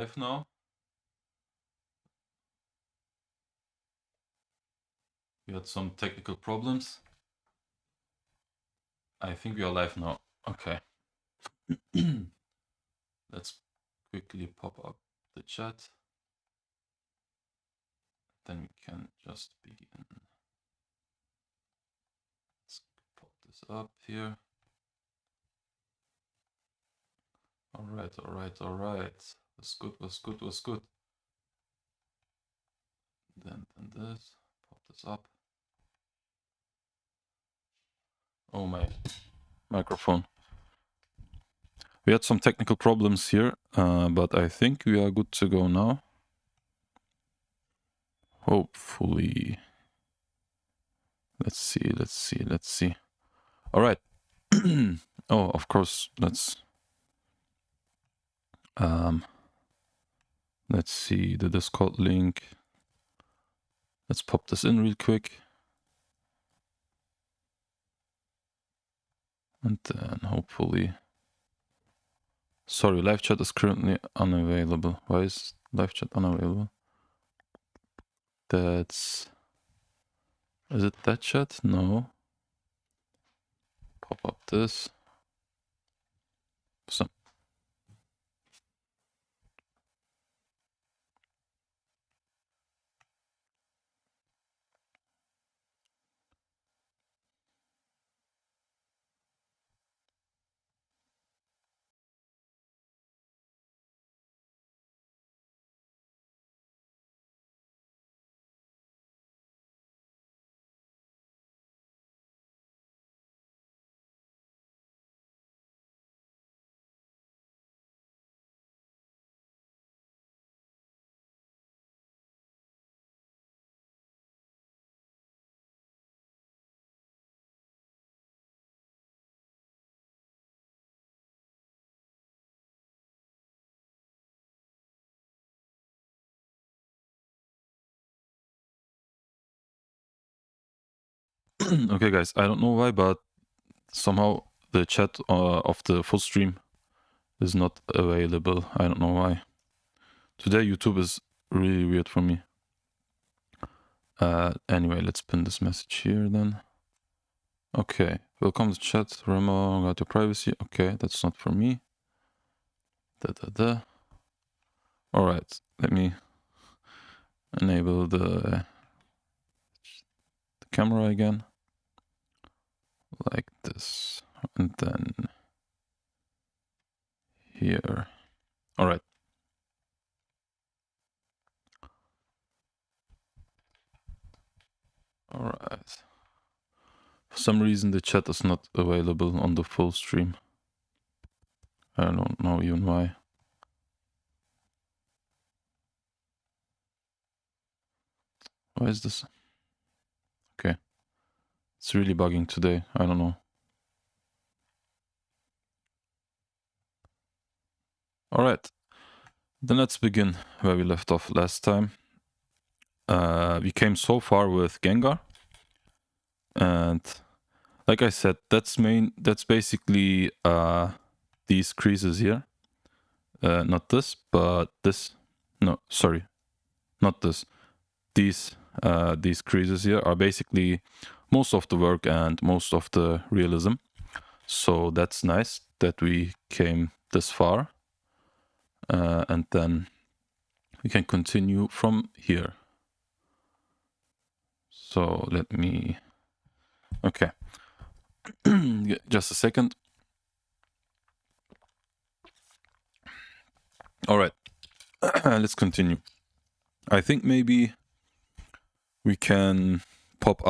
Live now. We had some technical problems. I think we are live now. Okay. Let's quickly pop up the chat. Then we can just begin. Let's pop this up here. All right. Was good. Then this. Pop this up. Oh, my microphone. We had some technical problems here, but I think we are good to go now. Hopefully. Let's see. All right. Oh, of course. Let's see the Discord link. Let's pop this in real quick. And then hopefully... Sorry, live chat is currently unavailable. Why is live chat unavailable? That's... Is it that chat? No. Pop up this. So... Okay, guys, I don't know why, but somehow the chat of the full stream is not available. I don't know why. Today YouTube is really weird for me. Anyway, let's pin this message here then. Okay, welcome to chat. Remo, got your privacy. Okay, that's not for me. Alright, let me enable the camera again. Like this. And then here. Alright. Alright. For some reason the chat is not available on the full stream. I don't know even why. Why is this? Okay. It's really bugging today. I don't know. Alright. Then let's begin where we left off last time. We came so far with Gengar. And like I said, that's basically these creases here. Not this, but this. No, sorry. Not this. These creases here are basically most of the work and most of the realism. So that's nice that we came this far. And then we can continue from here. So let me... Okay. Just a second. All right. Let's continue. I think maybe we can pop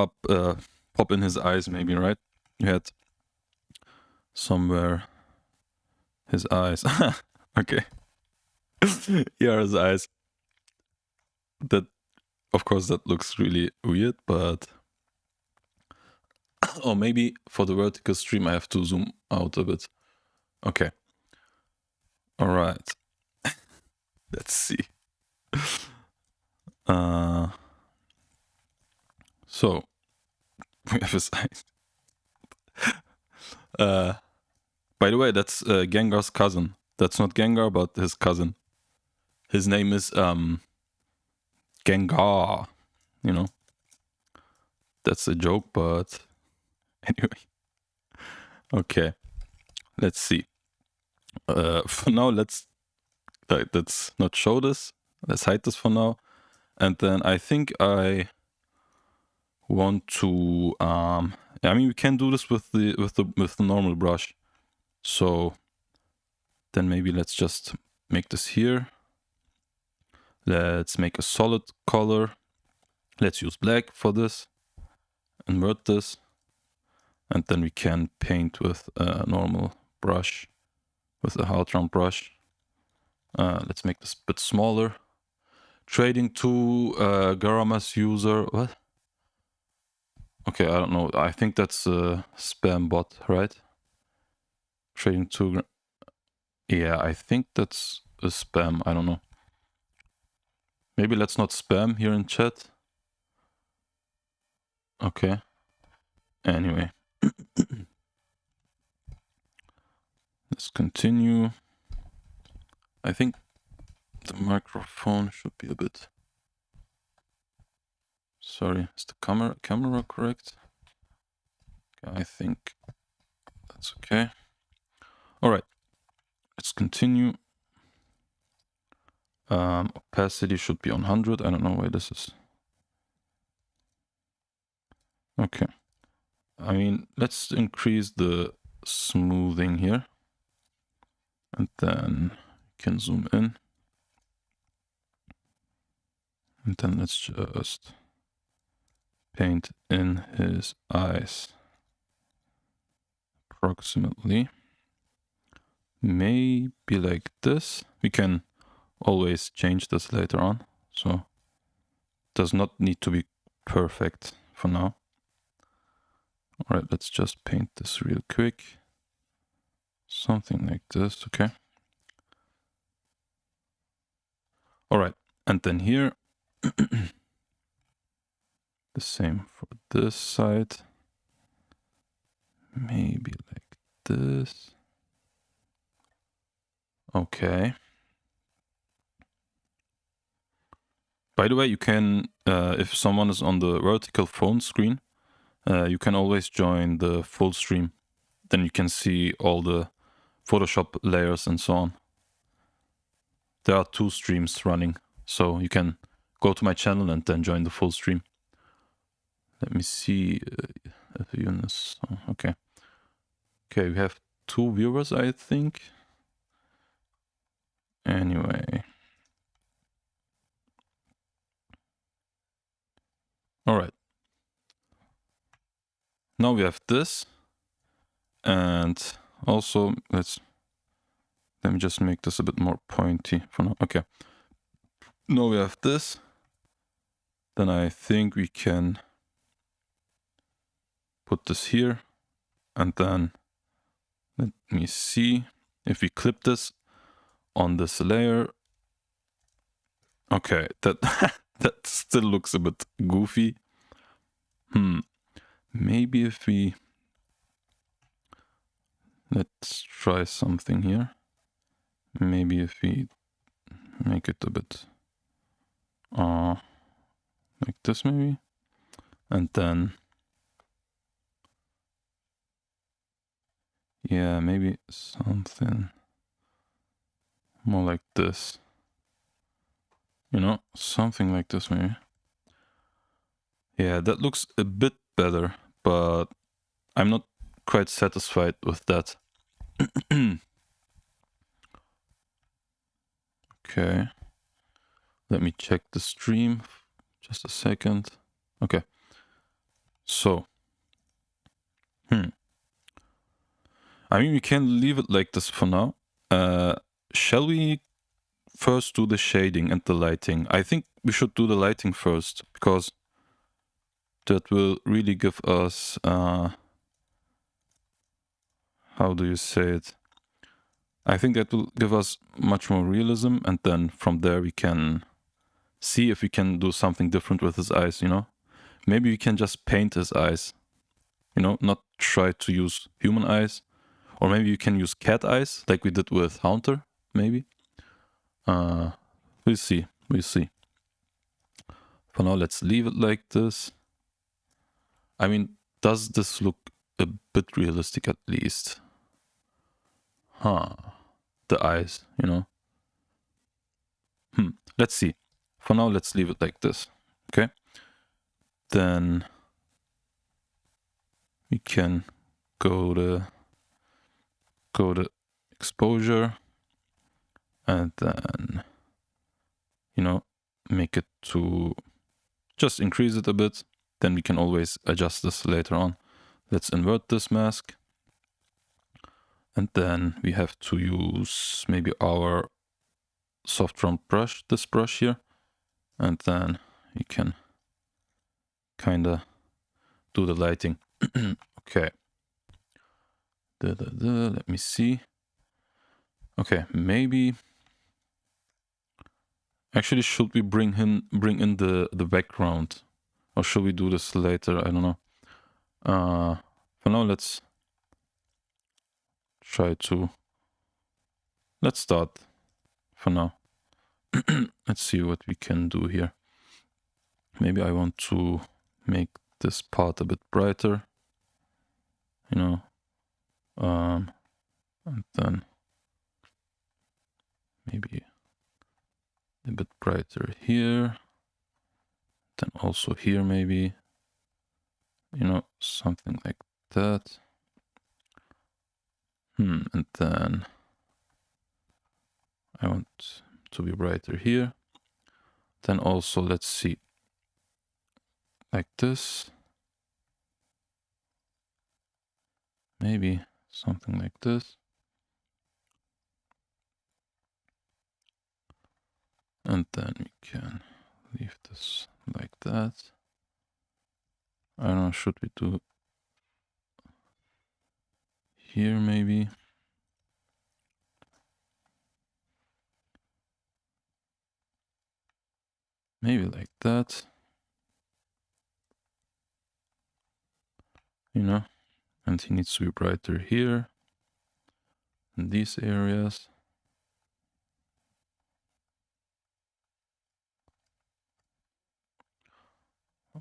in his eyes maybe, right? You had somewhere his eyes. Okay. Here are his eyes. That, of course, that looks really weird, but... Or maybe for the vertical stream I have to zoom out a bit. Okay. All right. Let's see. So we have his eyes. By the way, that's Gengar's cousin. That's not Gengar, but his cousin. His name is Gengar, you know. That's a joke, but anyway. Okay, let's see. For now, let's not show this. Let's hide this for now. And then I think I want to I mean, we can do this with the normal brush. So then maybe let's just make this here. Let's make a solid color. Let's use black for this. Invert this. And then we can paint with a normal brush, with a hard round brush. Let's make this a bit smaller. Trading to Garamas user. What? Okay, I don't know. I think that's a spam bot, right? Trading to. Yeah, I think that's a spam. I don't know. Maybe let's not spam here in chat. Okay. Anyway. Let's continue. I think the microphone should be a bit. Sorry, is the camera correct? Okay, I think that's okay. All right, let's continue. Opacity should be on 100. I don't know why this is. Okay. I mean, let's increase the smoothing here. And then you can zoom in. And then let's just paint in his eyes. Approximately. Maybe like this. We can always change this later on. So it does not need to be perfect for now. All right, let's just paint this real quick. Something like this, okay. All right, and then here, the same for this side. Maybe like this. Okay. By the way, you can, if someone is on the vertical phone screen, you can always join the full stream. Then you can see all the Photoshop layers and so on. There are 2 streams running, so you can go to my channel and then join the full stream. Let me see if you okay. Okay, we have 2 viewers, I think. Anyway. All right. Now we have this. And also, let me just make this a bit more pointy for now. Okay. Now we have this. Then I think we can put this here. And then let me see if we clip this on this layer. Okay, that that still looks a bit goofy. Maybe if we let's try something here. Maybe if we make it a bit like this maybe. And then yeah, maybe something more like this. You know, something like this maybe. Yeah, that looks a bit better, but I'm not quite satisfied with that. Okay. Let me check the stream. Just a second. Okay. So. I mean, we can leave it like this for now. Shall we first do the shading and the lighting? I think we should do the lighting first, because that will really give us, how do you say it? I think that will give us much more realism, and then from there we can see if we can do something different with his eyes, you know? Maybe we can just paint his eyes, you know, not try to use human eyes. Or maybe you can use cat eyes, like we did with Haunter, maybe. We'll see. We'll see. For now, let's leave it like this. I mean, does this look a bit realistic at least? Huh. The eyes, you know? Let's see. For now, let's leave it like this. Okay? Then we can go to exposure and then, you know, make it to just increase it a bit. Then we can always adjust this later on. Let's invert this mask. And then we have to use maybe our soft front brush, this brush here. And then we can kind of do the lighting. Okay. Let me see. Okay, maybe. Actually, should we bring in the background, or should we do this later? I don't know. For now, let's try to. Let's start. For now, let's see what we can do here. Maybe I want to make this part a bit brighter. You know, and then maybe a bit brighter here. Then also here, maybe. You know, something like that. And then I want to be brighter here. Then also, let's see, like this. Maybe something like this. And then we can leave this like that. I don't know, should we do here maybe? Maybe like that. You know, and he needs to be brighter here in these areas.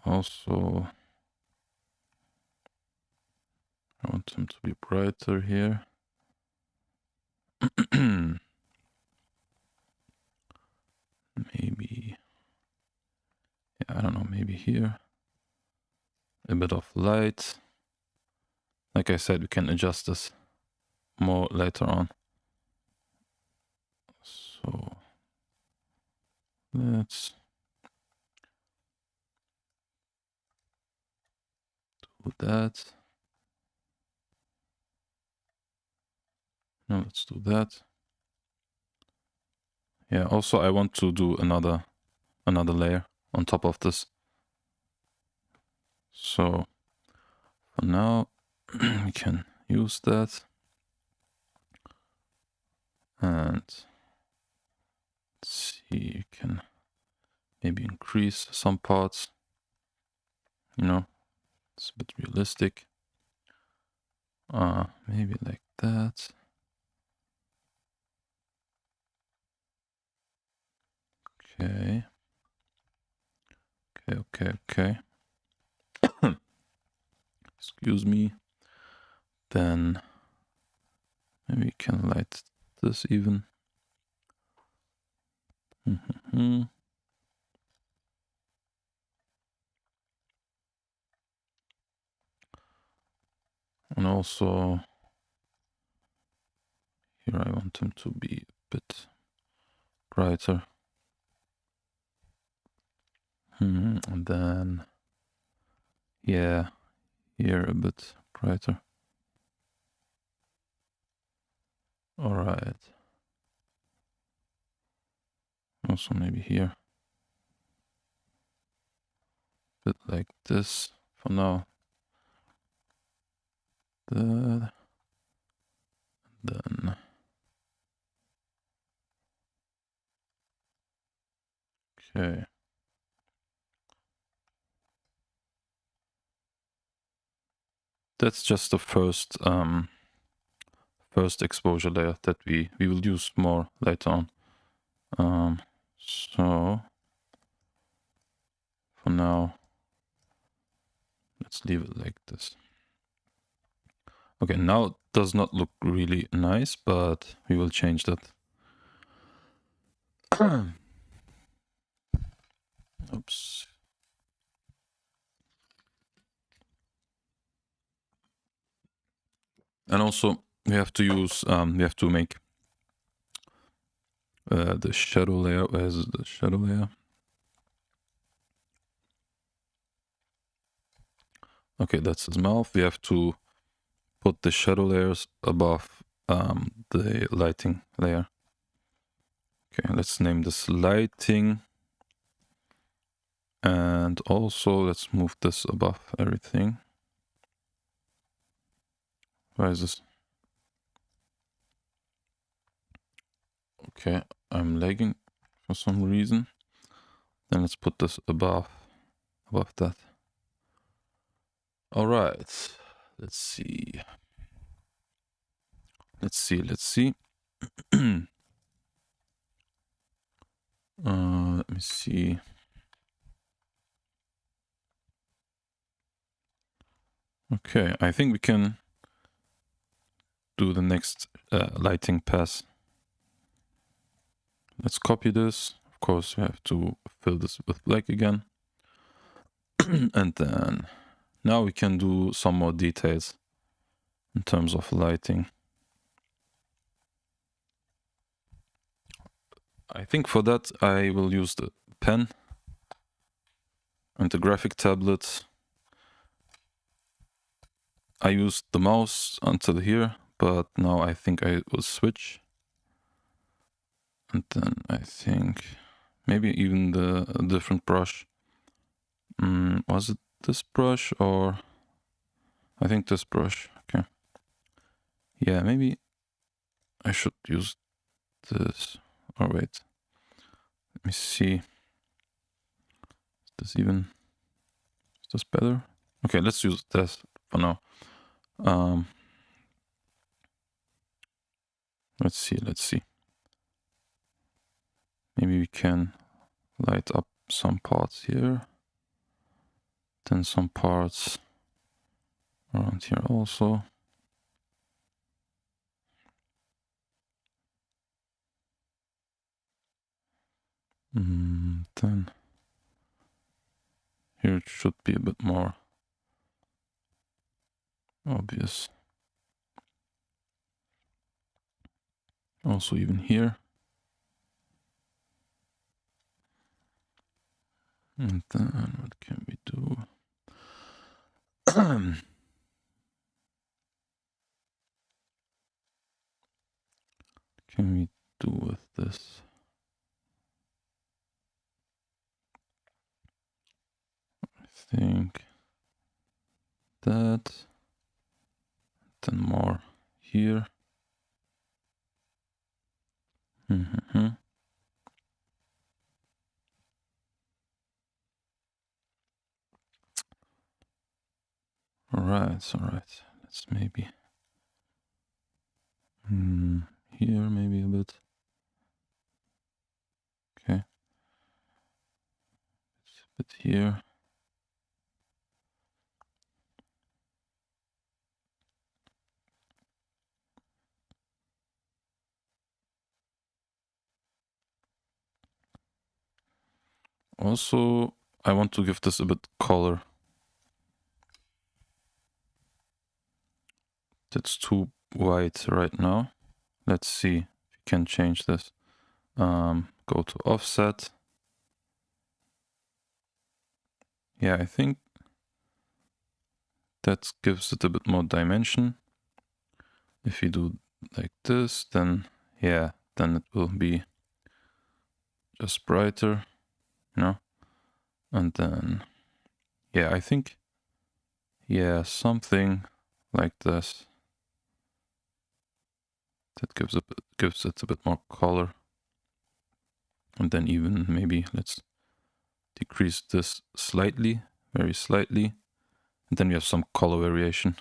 Also, I want him to be brighter here. Maybe, yeah, I don't know, maybe here. A bit of light. Like I said, we can adjust this more later on. So let's do that. No, let's do that. Yeah, also I want to do another layer on top of this. So for now, we can use that. And let's see, you can maybe increase some parts. You know, it's a bit realistic. Maybe like that. Okay. Okay. Excuse me. Then maybe we can light this even. And also here I want him to be a bit brighter. And then, yeah, here a bit brighter. All right. Also maybe here. A bit like this for now. Then. Okay. That's just the first exposure layer that we will use more later on. So for now, let's leave it like this. Okay, now it does not look really nice, but we will change that. Oops. And also we have to use, we have to make the shadow layer. Where's the shadow layer? Okay, that's his mouth. We have to put the shadow layers above the lighting layer. Okay, let's name this lighting. And also let's move this above everything. Where is this? Okay, I'm lagging for some reason. Then let's put this above that. All right, let's see. Let's see. Let me see. Okay, I think we can do the next lighting pass. Let's copy this. Of course, we have to fill this with black again. And then now we can do some more details in terms of lighting. I think for that I will use the pen and the graphic tablet. I used the mouse until here, but now I think I will switch. And then I think maybe even a different brush. Was it this brush or I think this brush? Okay. Yeah, maybe I should use this. Or wait, let me see. Is this better? Okay, let's use this for now. Let's see. Maybe we can light up some parts here. Then some parts around here also. Then here it should be a bit more obvious. Also even here. And then what can we do? Can we do with this? I think that. Then more here. All right. Let's maybe here maybe a bit. Okay. It's a bit here. Also, I want to give this a bit color. That's too white right now. Let's see if we can change this. Go to offset. Yeah, I think that gives it a bit more dimension. If you do like this, then yeah, then it will be just brighter, you know? And then, yeah, I think, yeah, something like this. That gives it a bit more color. And then even maybe let's decrease this slightly, very slightly. And then we have some color variation.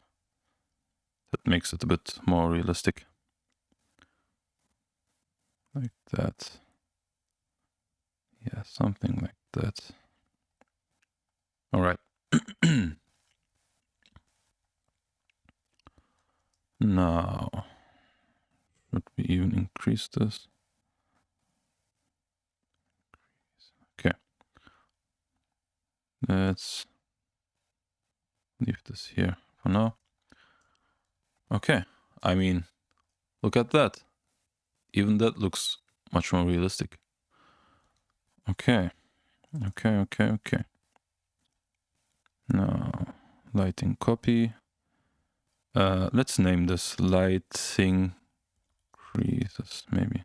That makes it a bit more realistic. Like that. Yeah, something like that. All right. Now, should we even increase this? Okay. Let's leave this here for now. Okay. I mean, look at that. Even that looks much more realistic. Okay. Okay. Now, lighting copy. Let's name this lighting creases, maybe.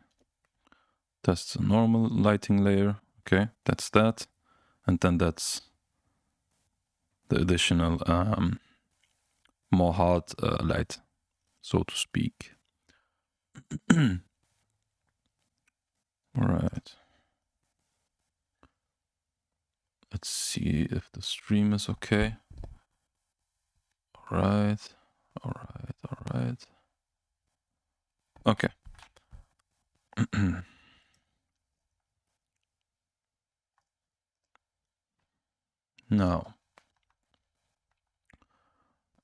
That's the normal lighting layer. Okay, that's that. And then that's the additional more hard light, so to speak. All right. Let's see if the stream is okay. All right. Okay. Now,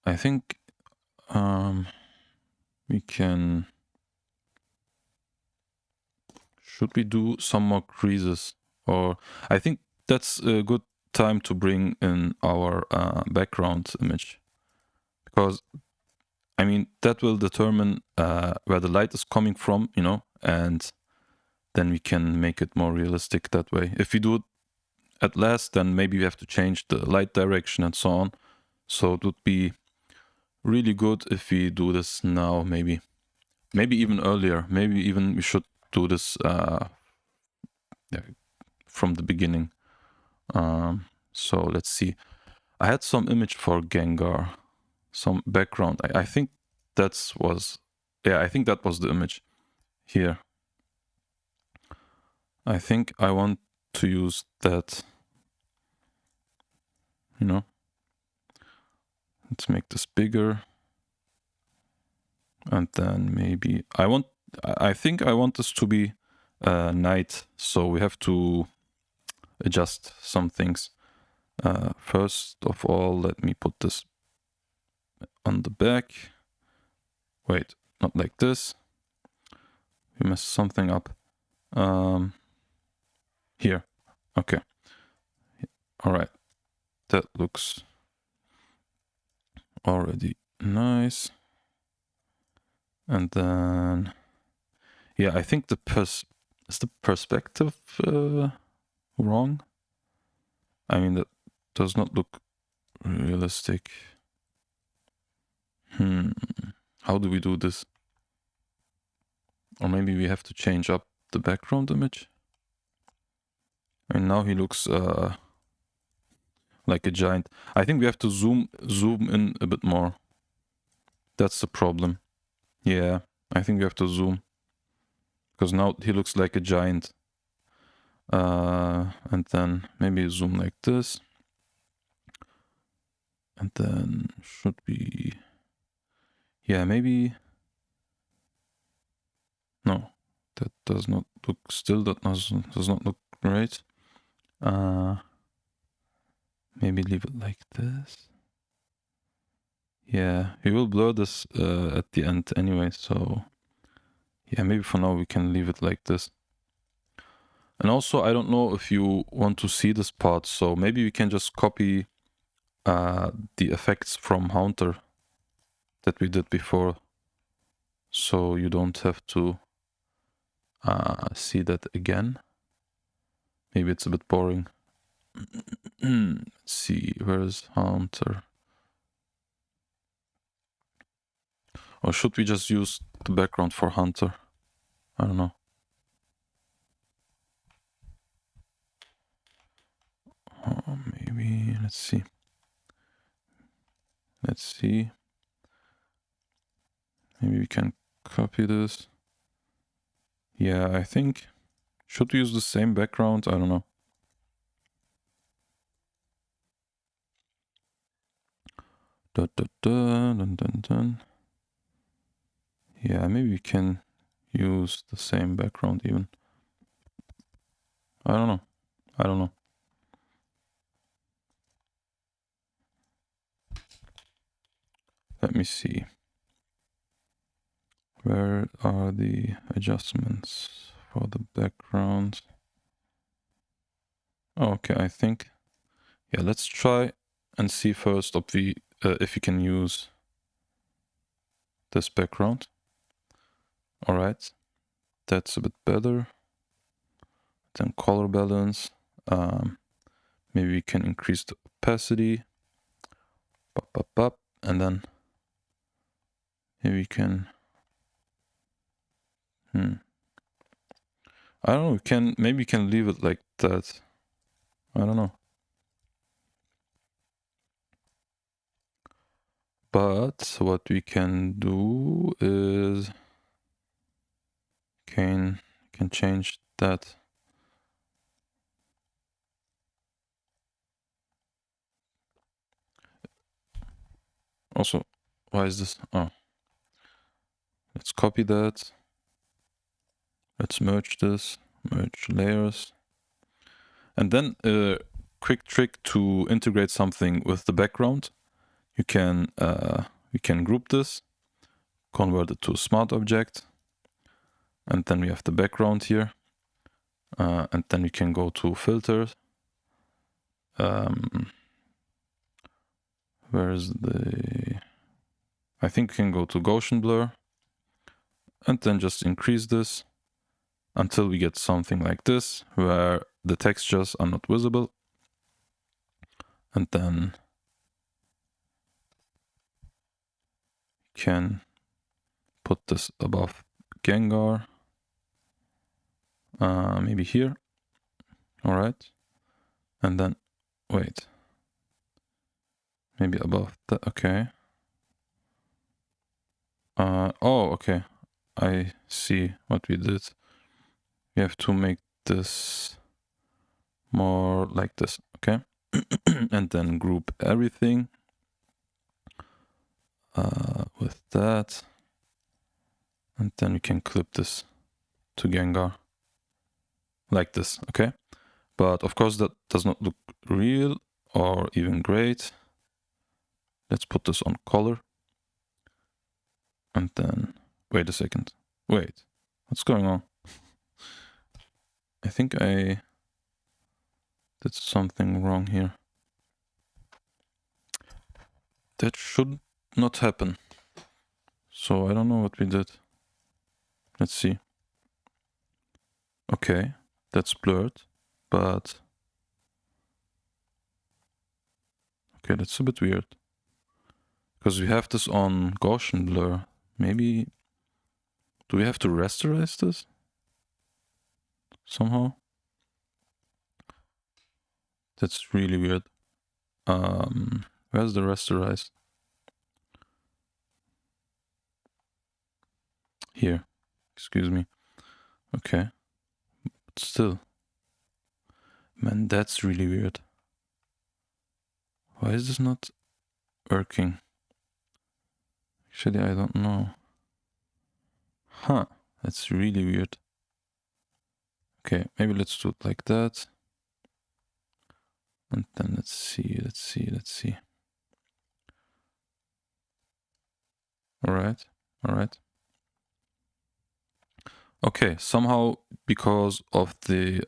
I think we can... Should we do some more creases? Or I think that's a good time to bring in our background image, because I mean that will determine where the light is coming from, you know, and then we can make it more realistic that way. If we do it at last, then maybe we have to change the light direction and so on. So it would be really good if we do this now, maybe even earlier. Maybe even we should do this from the beginning. So let's see. I had some image for Gengar, some background. I think I think that was the image here. I think I want to use that, you know. Let's make this bigger. And then maybe I think I want this to be night, so we have to adjust some things. First of all, let me put this on the back. Wait, not like this. We messed something up. Here. Okay. All right. That looks already nice. And then, yeah, I think is the perspective wrong? I mean, that does not look realistic. How do we do this? Or maybe we have to change up the background image. And now he looks like a giant. I think we have to zoom in a bit more. That's the problem. Yeah, I think we have to zoom. Because now he looks like a giant. And then maybe zoom like this. And then should be... Yeah, maybe... No, that does not look... Still, that does not look right. Maybe leave it like this. Yeah, we will blur this at the end anyway, so... Yeah, maybe for now we can leave it like this. And also, I don't know if you want to see this part, so maybe we can just copy the effects from Haunter that we did before, so you don't have to see that again. Maybe it's a bit boring. Let's see, where is Haunter? Or should we just use the background for Hunter? I don't know. Oh, maybe, let's see. Maybe we can copy this. Yeah, I think. Should we use the same background? I don't know. Dun. Yeah, maybe we can use the same background even. I don't know. I don't know. Let me see. Where are the adjustments for the background? Oh, okay, I think. Yeah, let's try and see first if we can use this background. All right, that's a bit better. Then color balance. Maybe we can increase the opacity. And then maybe we can. I don't know. Maybe we can leave it like that. I don't know. But what we can do is can change that. Also, why is this? Oh, let's copy that. Let's merge this, merge layers. And then a quick trick to integrate something with the background. You can group this, convert it to a smart object, and then we have the background here. And then we can go to filters. Where's the... I think we can go to Gaussian blur and then just increase this until we get something like this, where the textures are not visible. And then can put this above Gengar. Maybe here. All right. And then, wait. Maybe above that, okay. Oh, okay. I see what we did. We have to make this more like this, okay? And then group everything with that. And then we can clip this to Gengar like this, okay? But of course that does not look real or even great. Let's put this on color. And then, wait a second. Wait, what's going on? I think I did something wrong here. That should not happen. So I don't know what we did. Let's see. Okay, that's blurred, but... Okay, that's a bit weird. Because we have this on Gaussian blur. Maybe... Do we have to rasterize this? Somehow? That's really weird. Where's the rasterize? Here. Excuse me. Okay. But still. Man, that's really weird. Why is this not working? Actually, I don't know. Huh. That's really weird. Okay, maybe let's do it like that. And then let's see. All right. Okay, somehow because of the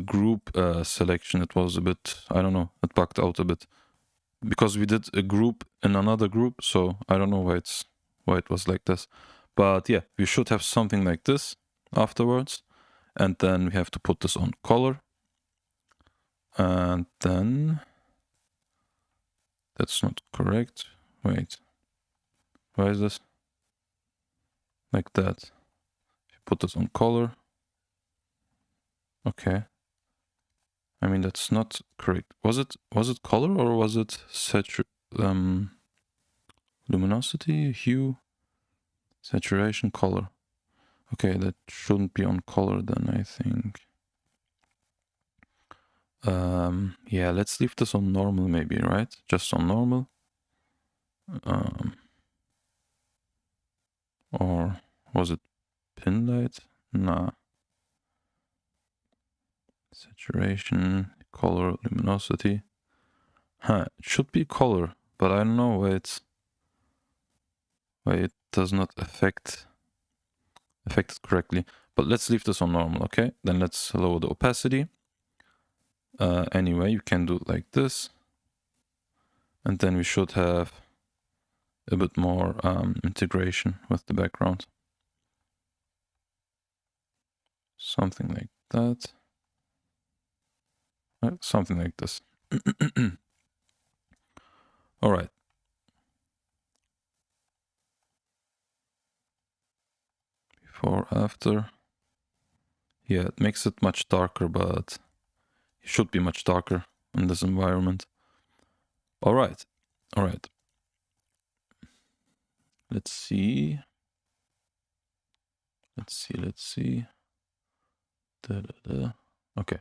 group selection, it was a bit, I don't know, it bugged out a bit. Because we did a group in another group, so I don't know why it was like this. But yeah, we should have something like this afterwards. And then we have to put this on color. And then... That's not correct. Wait. Why is this? Like that. Put this on color. Okay. I mean, that's not correct. Was it color or was it luminosity, hue, saturation, color? Okay, that shouldn't be on color then, I think. Yeah, let's leave this on normal maybe, right? Just on normal. Or was it pin light? Nah. Saturation, color, luminosity. Huh, it should be color, but I don't know why it does not affect it correctly. But let's leave this on normal, okay? Then let's lower the opacity. Anyway, you can do it like this. And then we should have a bit more integration with the background. Something like that. Something like this. All right. Before, after. Yeah, it makes it much darker, but it should be much darker in this environment. All right. All right. Let's see. Let's see. Okay.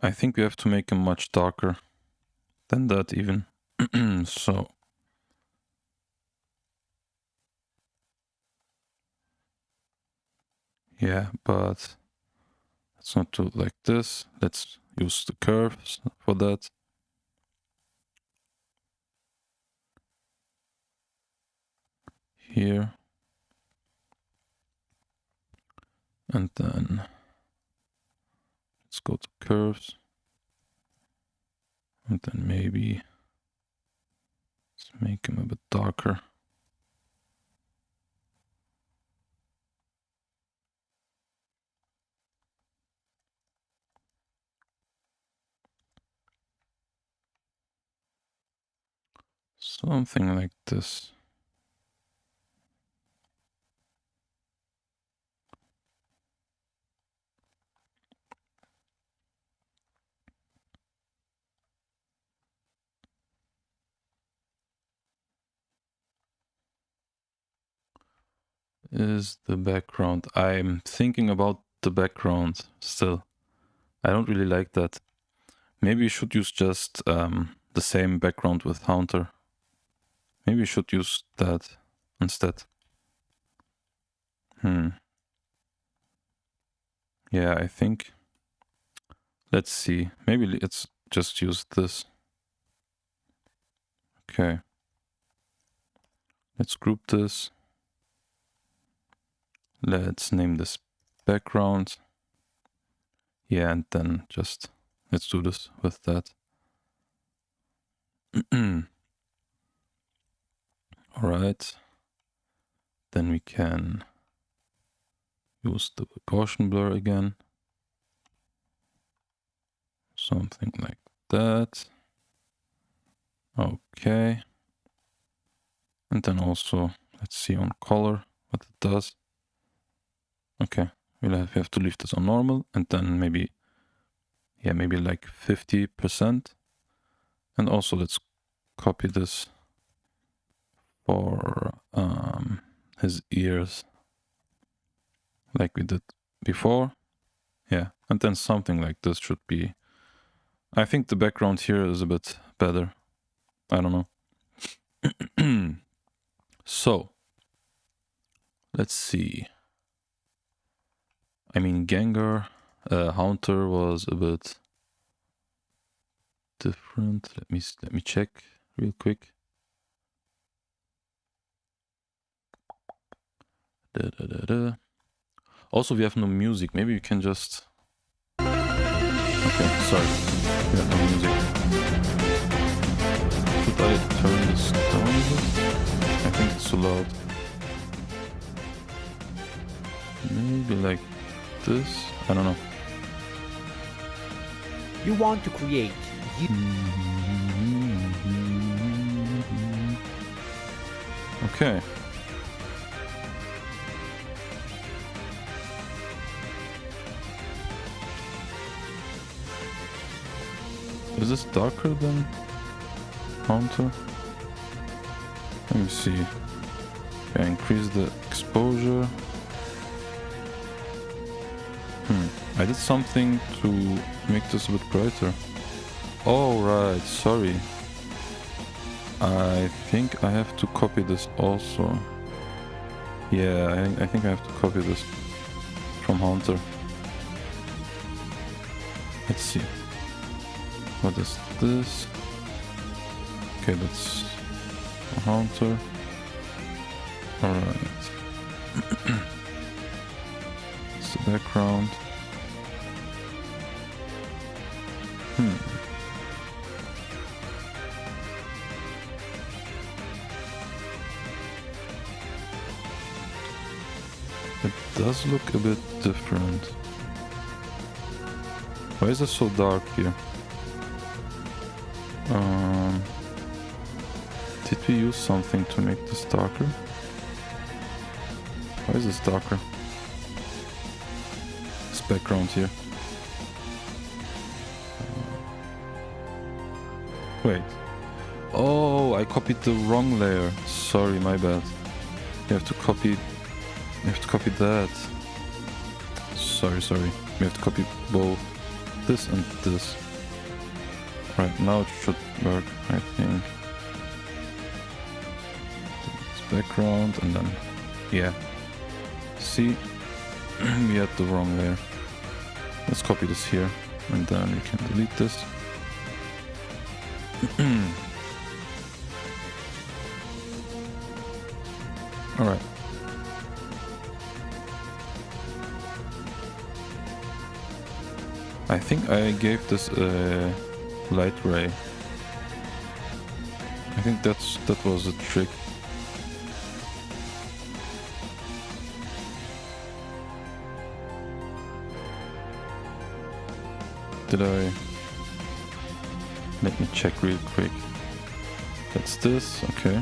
I think we have to make him much darker than that even. So. Yeah, but let's not do it like this. Let's use the curves for that. Here. And then let's go to curves. And then maybe let's make him a bit darker. Something like this. Is the background. I'm thinking about the background still. I don't really like that. Maybe you should use just the same background with Haunter. Maybe you should use that instead. Yeah, I think. Let's see. Maybe let's just use this. Okay. Let's group this. Let's name this background. Yeah, and then just let's do this with that. All right. Then we can use the Gaussian blur again. Something like that. Okay. And then also, let's see on color what it does. Okay, we have to leave this on normal, and then maybe, yeah, maybe like 50%. And also let's copy this for his ears, like we did before. Yeah, and then something like this should be. I think the background here is a bit better. I don't know. So, let's see. I mean, Gengar, Haunter was a bit different. Let me check real quick. Also, we have no music. Maybe you can just. Okay, sorry. We have no music. Should I turn this down a bit? I think it's too loud. Maybe like this? I don't know. You want to create. Okay. Is this darker than Haunter? Let me see. Okay, increase the exposure. I did something to make this a bit brighter. Oh, right, sorry. I think I have to copy this also. Yeah, I think I have to copy this from Haunter. Let's see. What is this? Okay, that's a Haunter. Alright. It's the background. It does look a bit different. Why is it so dark here? Did we use something to make this darker? Why is this darker? This background here. Wait. Oh, I copied the wrong layer. Sorry, my bad. You have to copy that. Sorry. We have to copy both this and this. Right, now it should work, I think. It's background and then, yeah. See, we had the wrong layer. Let's copy this here and then we can delete this. Alright. I think I gave this a light ray. I think that was the trick. Did I? Let me check real quick. That's this, okay.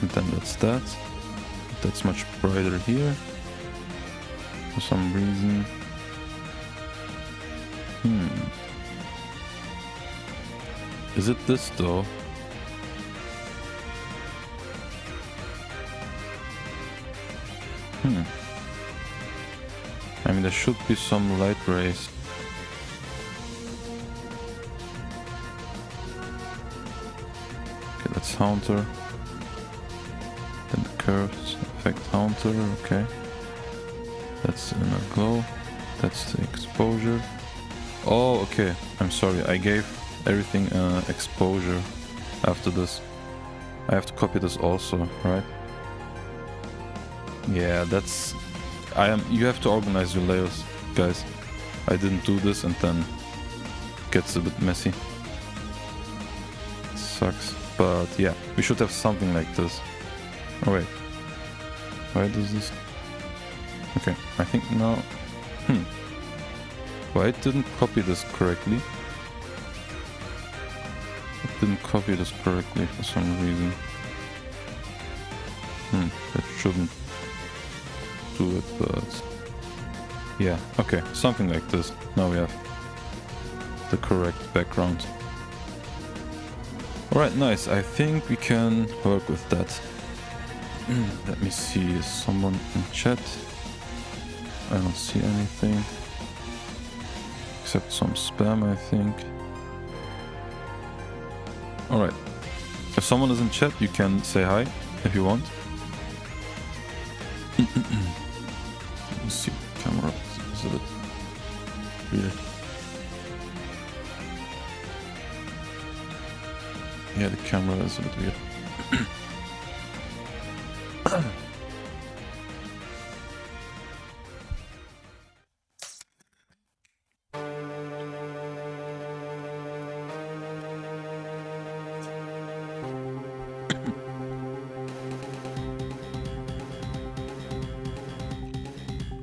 And then that's that. That's much brighter here. For some reason. Is it this though? I mean, there should be some light rays. Okay, that's Haunter. Then the curves affect Haunter, okay. That's inner glow. That's the exposure. Oh, okay. I'm sorry. I gave everything exposure after this. I have to copy this also, right? Yeah, that's... You have to organize your layers, guys. I didn't do this and then it gets a bit messy. It sucks. But yeah, we should have something like this. Oh wait. Why does this... Okay, I think now... Why it didn't copy this correctly? It didn't copy this correctly for some reason. That shouldn't do it, but... Yeah, okay, something like this. Now we have the correct background. Alright, nice. I think we can work with that. Let me see, is someone in chat? I don't see anything. Except some spam, I think. Alright. If someone is in chat, you can say hi if you want. Let me see. Camera is a bit weird. Yeah, the camera is a bit weird.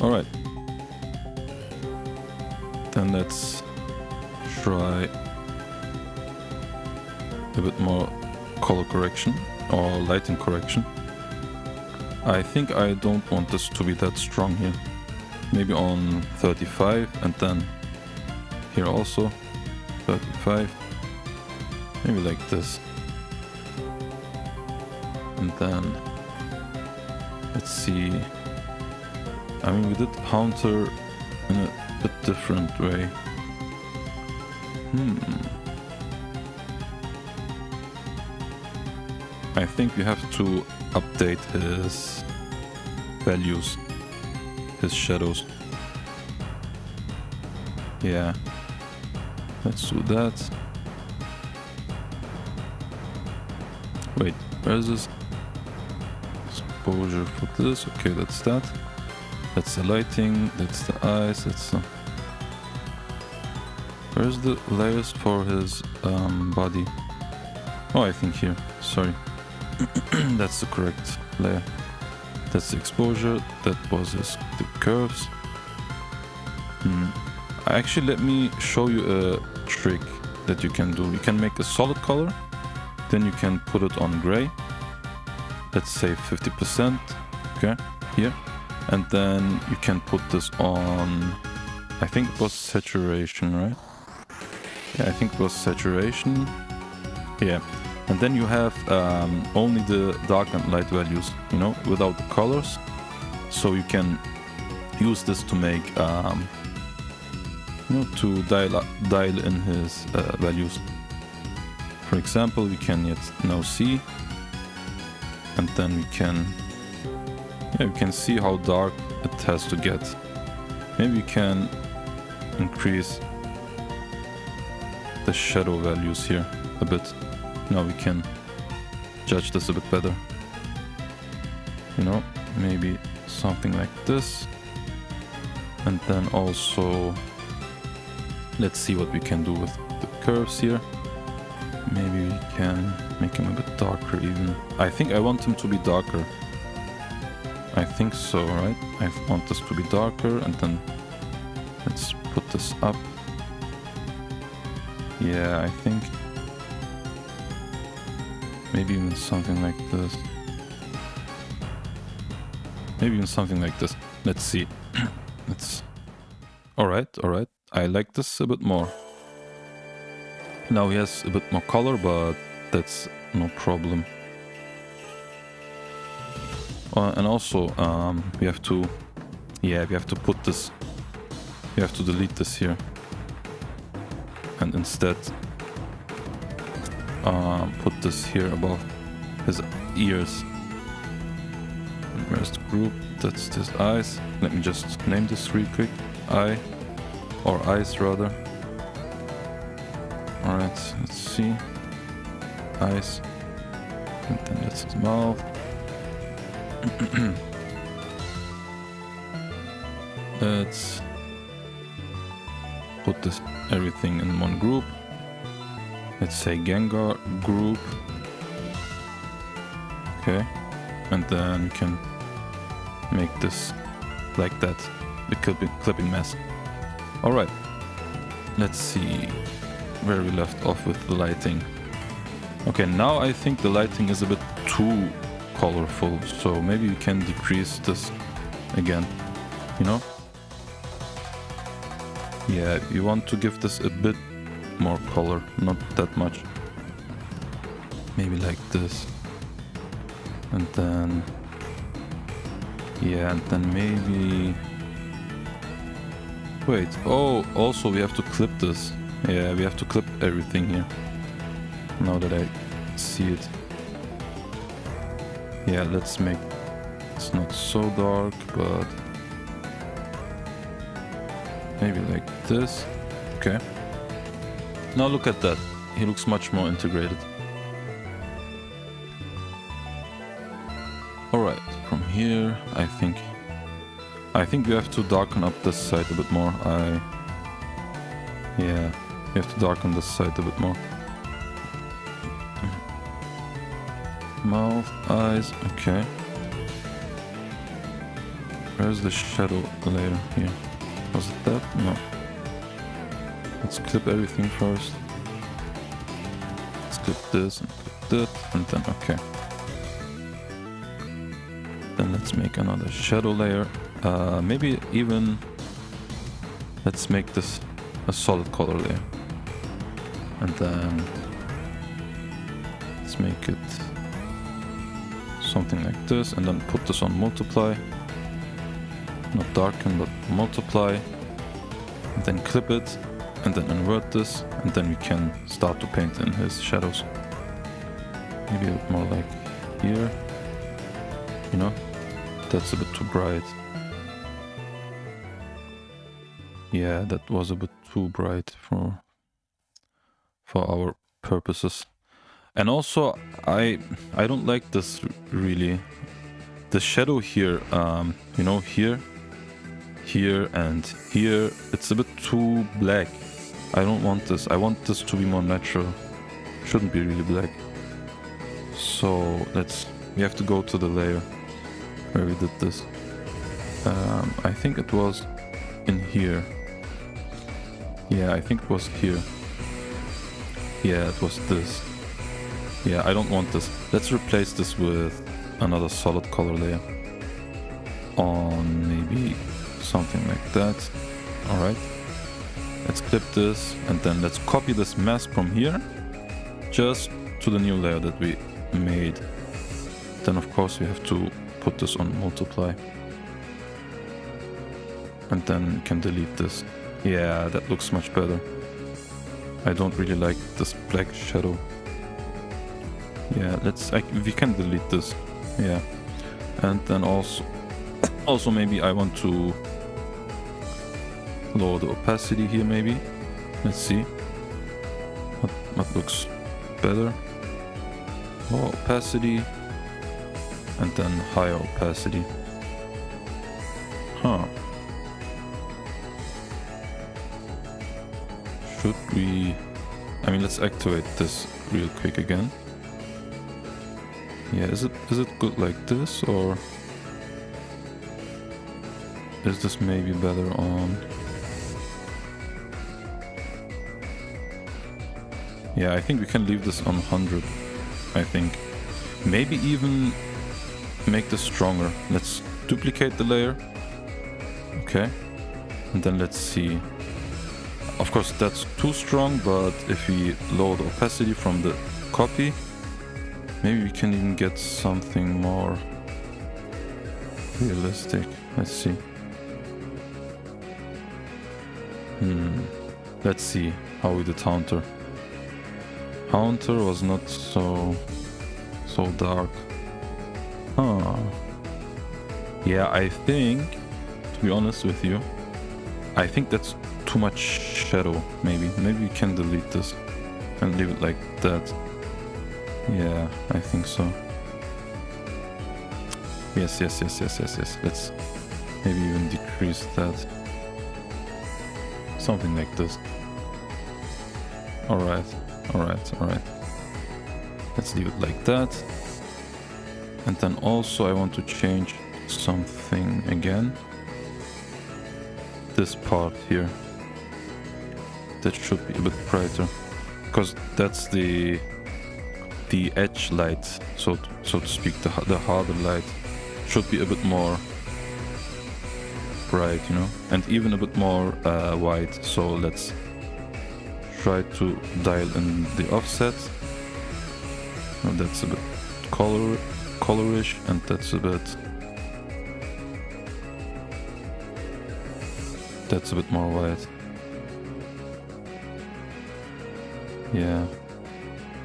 Alright. Then let's try a bit more color correction or lighting correction. I think I don't want this to be that strong here. Maybe on 35 and then here also 35. Maybe like this. And then let's see. I mean, we did Haunter in a bit different way. I think we have to update his values, his shadows. Yeah, let's do that. Wait, where is this? Exposure for this. Okay, that's that. That's the lighting, that's the eyes, that's the... Where's the layers for his body? Oh, I think here. Sorry. That's the correct layer. That's the exposure. That was the curves. Actually, let me show you a trick that you can do. You can make a solid color, then you can put it on gray. Let's say 50%. Okay, here. And then you can put this on, I think it was saturation, right? Yeah, I think it was saturation. Yeah. And then you have only the dark and light values, you know, without the colors. So you can use this to make, you know, to dial in his values. For example, we can now see, and then we can, yeah, we can see how dark it has to get. Maybe we can increase the shadow values here a bit. Now we can judge this a bit better. You know, maybe something like this. And then also, let's see what we can do with the curves here. Maybe we can make him a bit darker even. I think I want him to be darker. I think so, right? I want this to be darker, and then let's put this up. Yeah, I think maybe even something like this. Maybe even something like this. Let's see. Let's... Alright. I like this a bit more. Now he has a bit more color, but that's no problem. And also, we have to... Yeah, we have to put this... We have to delete this here. And instead... put this here above his ears. And where's the group? That's his eyes. Let me just name this real quick. Eye. Or eyes rather. Alright, let's see. Eyes. And then that's his mouth. Let's put this everything in one group. Let's say gengar group. Okay. And then we can make this like that. The clipping mask. Alright. Let's see where we left off with the lighting. Okay, now I think the lighting is a bit too colorful, so maybe we can decrease this again, you know? Yeah, you want to give this a bit more color, not that much. Maybe like this. And then... Yeah, and then maybe... Wait, oh, also we have to clip this. Yeah, we have to clip everything here. Now that I see it. Yeah, let's make... It's not so dark, but... Maybe like this. Okay. Now look at that. He looks much more integrated. Alright, from here, I think we have to darken up this side a bit more. Yeah, we have to darken this side a bit more. Mouth, eyes, okay. Where's the shadow layer here? Was it that? No. Let's clip everything first. Let's clip this and clip that, and then okay. Then let's make another shadow layer. Maybe even let's make this a solid color layer. And then let's make it something like this, and then put this on multiply. Not darken, but multiply. and then clip it, and then invert this, and then we can start to paint in his shadows. Maybe a bit more like here, you know, that's a bit too bright. Yeah, that was a bit too bright for our purposes. And also, I don't like this really. The shadow here, you know, here, and here, it's a bit too black. I don't want this. I want this to be more natural. Shouldn't be really black. So we have to go to the layer where we did this. I think it was in here. Yeah, I think it was here. Yeah, it was this. Yeah, I don't want this. Let's replace this with another solid color layer. On maybe something like that. Alright. Let's clip this and then let's copy this mask from here just to the new layer that we made. Then of course we have to put this on multiply. And then we can delete this. Yeah, that looks much better. I don't really like this black shadow. Yeah, we can delete this. Yeah. And then also maybe I want to lower the opacity here maybe. Let's see. What looks better? Lower opacity. And then higher opacity. Huh. Should we... I mean, let's activate this real quick again. Yeah, is it good like this, or is this maybe better on... Yeah, I think we can leave this on 100, I think. Maybe even make this stronger. Let's duplicate the layer. Okay. And then let's see. Of course, that's too strong, but if we lower the opacity from the copy, maybe we can even get something more realistic. Let's see. Let's see how we did Haunter. Haunter was not so dark. Huh. Yeah, I think, to be honest with you, I think that's too much shadow, maybe. Maybe we can delete this and leave it like that. Yeah, I think so. Yes. Let's maybe even decrease that. Something like this. Alright. Let's leave it like that. And then also I want to change something again. This part here. That should be a bit brighter. Because that's the edge light, so to speak, the harder light should be a bit more bright, you know, and even a bit more white. So let's try to dial in the offset. And that's a bit colorish, and that's a bit more white. Yeah,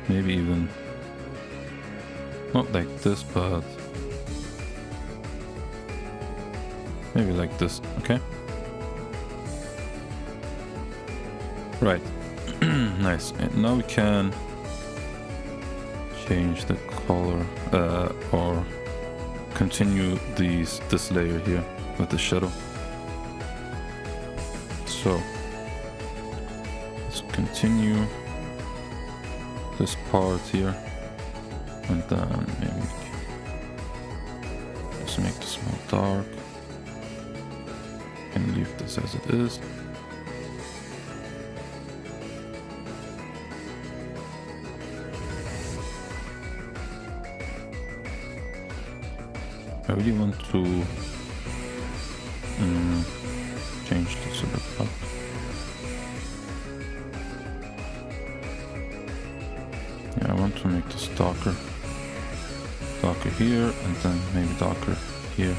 maybe even not like this, but maybe like this. Okay, right. Nice. And now we can change the color or continue this layer here with the shadow. So let's continue this part here, and then maybe just make this more dark and leave this as it is. I really want to change this a bit up. Yeah, I want to make this darker here, and then maybe darker here.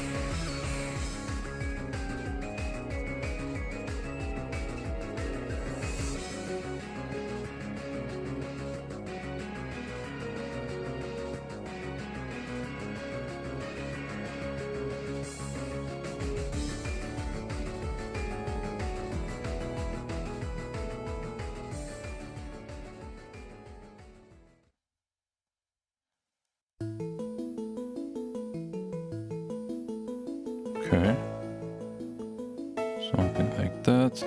Okay. Something like that.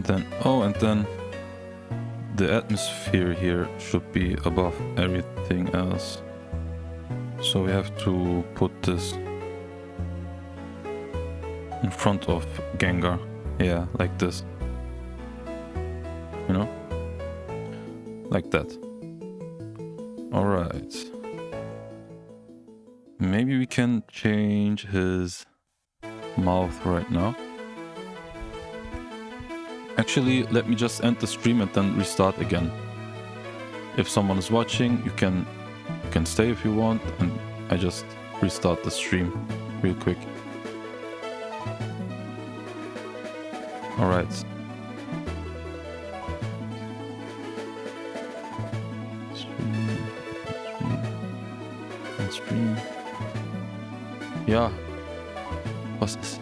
Then, oh, and then the atmosphere here should be above everything else. So we have to put this in front of Gengar. Yeah, like this. You know? Like that. Alright. Maybe we can change his mouth right now. Actually, let me just end the stream and then restart again. If someone is watching, you can stay if you want, and I just restart the stream real quick. Alright. Stream. Ja. Was ist?